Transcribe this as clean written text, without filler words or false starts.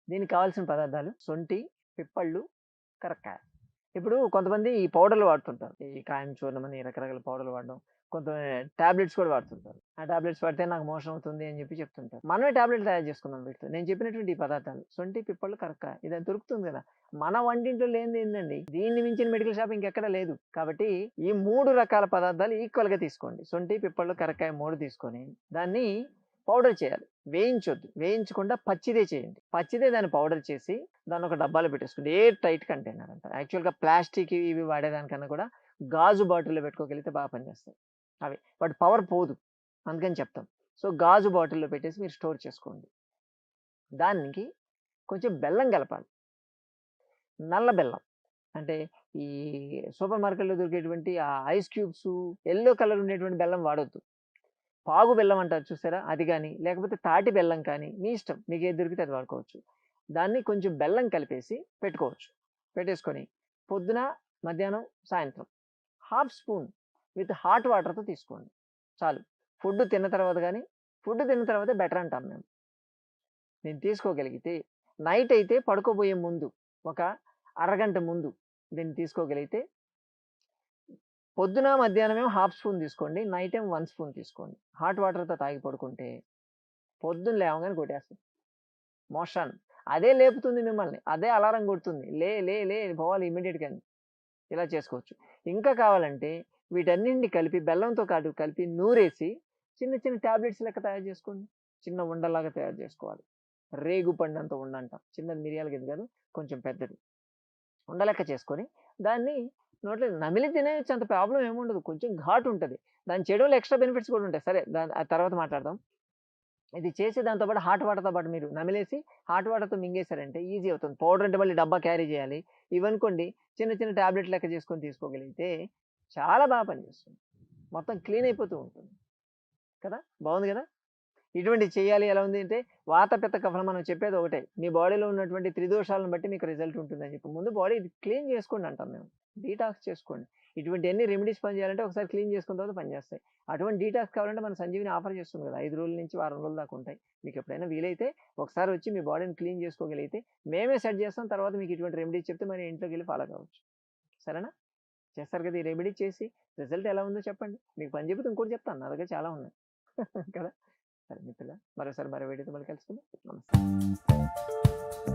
దీనికి కావాల్సిన పదార్థాలు సొంఠి, పిప్పళ్ళు, కరక్కాయ. ఇప్పుడు కొంతమంది ఈ పౌడర్‌లు వాడుతుంటారు. ఈ కాయం చూర్ణం అని రకరకాల పౌడర్‌లు వాడడం. టాబ్లెట్స్ కూడా వాడుతుంటారు. ఆ టాబ్లెట్స్ వాడితే నాకు మోషన్ అవుతుంది అని చెప్పి చెప్తుంటారు. మనమే టాబ్లెట్‌లు తయారు చేసుకుందాం వీటితో. నేను చెప్పినటువంటి ఈ పదార్థాలు సొంఠి, పిప్పళ్ళు, కరక్కాయ ఇది దొరుకుతుంది కదా! మన వంటింట్లో లేనిది ఏందండి? దీన్ని మించిన మెడికల్ షాప్ ఇంకెక్కడ లేదు. కాబట్టి ఈ 3 రకాల పదార్థాలు ఈక్వల్‌గా తీసుకోండి. సొంఠి, పిప్పళ్ళు, కరక్కాయ 3 తీసుకొని దాన్ని పౌడర్ చేయాలి. వేయించొద్దు. వేయించకుండా పచ్చిదే చేయండి. పచ్చిదే దాన్ని పౌడర్ చేసి దాన్ని ఒక డబ్బాలో పెట్టేసుకోండి. ఎయిర్ టైట్ కంటైనర్ అంట. యాక్చువల్‌గా ప్లాస్టిక్ ఇవి వాడేదానికన్నా కూడా గాజు బాటిల్‌లో పెట్టుకోగలిగితే బాగా పనిచేస్తాయి. వాటి పవర్ పోదు. అందుకని చెప్తాం. సో, గాజు బాటిల్‌లో పెట్టేసి మీరు స్టోర్ చేసుకోండి. దానికి కొంచెం బెల్లం కలపాలి. నల్ల బెల్లం. అంటే ఈ సూపర్ మార్కెట్‌లో దొరికేటువంటి ఆ ఐస్ క్యూబ్సు యెల్లో కలర్ ఉండేటువంటి బెల్లం వాడొద్దు. పాగు బెల్లం అంటారు చూసారా? అది గాని, లేకపోతే తాటి బెల్లం కానీ, మీ ఇష్టం. మీకేది దొరికితే అది వాడుకోవచ్చు. దాన్ని కొంచెం బెల్లం కలిపేసి పెట్టుకోవచ్చు. పెట్టేసుకొని పొద్దున, మధ్యాహ్నం, సాయంత్రం హాఫ్ స్పూన్ విత్ హాట్ వాటర్‌తో తీసుకోండి. చాలు. ఫుడ్ తిన్న తర్వాతే బెటర్ అంటాం మేము. దీన్ని తీసుకోగలిగితే నైట్ అయితే పడుకోబోయే ముందు ఒక అరగంట ముందు దీన్ని తీసుకోగలిగితే పొద్దున, మధ్యాహ్నమేమో హాఫ్ స్పూన్ తీసుకోండి. నైట్ ఏమో 1 స్పూన్ తీసుకోండి. హాట్ వాటర్‌తో తాగి పడుకుంటే పొద్దున్న లేవగానే కొట్టేస్తది. మోషన్. అదే లేపుతుంది మిమ్మల్ని. అదే అలారం కొడుతుంది. లే లే లే పోవాలి ఇమ్మీడియేట్‌గా అని. ఇలా చేసుకోవచ్చు. ఇంకా కావాలంటే వీటన్నిటిని కలిపి బెల్లంతో కలిపి నూరేసి చిన్న చిన్న టాబ్లెట్స్ లెక్క తయారు చేసుకోండి. చిన్న ఉండలాగా తయారు చేసుకోవాలి. రేగు పండంత ఉండంటాం. చిన్నది మిరియాల గింజ కాదు, కొంచెం పెద్దది. ఉండలెక్క చేసుకొని దాన్ని నోట్లో నమిలి తినేయొచ్చు. అంత ప్రాబ్లమ్ ఏముండదు. కొంచెం ఘాటు ఉంటది. దాన్ని చేయడం వల్ల ఎక్స్‌ట్రా బెనిఫిట్స్ కూడా ఉంటాయి. సరే ఆ తర్వాత మాట్లాడదాం. ఇది చేసి దాంతో పాటు హాట్ వాటర్‌తో పాటు మీరు నమిలేసి హాట్ వాటర్‌తో మింగేసారంటే ఈజీ అవుతుంది. పౌడర్ అంటే మళ్ళీ డబ్బా క్యారీ చేయాలి. ఇవనుకోండి చిన్న చిన్న టాబ్లెట్ లెక్క చేసుకొని తీసుకోగలిగితే చాలా బాగా పనిచేస్తుంది. మొత్తం క్లీన్ అయిపోతూ ఉంటుంది. కదా! బావుంది గదా! ఇటువంటివి చేయాలి. ఎలా ఉంది అంటే వాత, పిత్త, కఫలం మనం చెప్పేది ఒకటే. మీ బాడీలో ఉన్నటువంటి త్రిదోషాలను బట్టి మీకు రిజల్ట్ ఉంటుందని చెప్పి. ముందు బాడీ క్లీన్ చేసుకోండి అంటాం మేము. డీటాక్స్ చేసుకోండి. ఇటువంటియన్నీ రెమెడీస్ పనిచేయాలంటే ఒకసారి క్లీన్ చేసుకున్న తర్వాత పనిచేస్తాయి. అటువంటి డీటాక్స్ కావాలంటే మన సంజీవిని ఆఫర్ చేస్తుంది కదా! 5 రోజుల నుంచి వారం రోజుల దాకా ఉంటాయి. మీకు ఎప్పుడైనా వీలైతే ఒకసారి వచ్చి మీ బాడీని క్లీన్ చేసుకోగలిగితే మేమే సెట్ చేస్తాం. తర్వాత మీకు ఇటువంటి రెమెడీస్ చెప్తే మరి ఇంట్లోకెళ్ళి ఫాలో కావచ్చు. సరేనా? చేస్తారు కదా! ఈ రెమెడీ చేసి రిజల్ట్ ఎలా ఉందో చెప్పండి. మీకు పని చెబితే ఇంకోటి చెప్తాను. నా దగ్గర చాలా ఉన్నాయి. కదా! సరే మిత్రులారా మరోసారి మరో వీడియోతో మళ్ళీ కలుసుకుందాం. నమస్తే.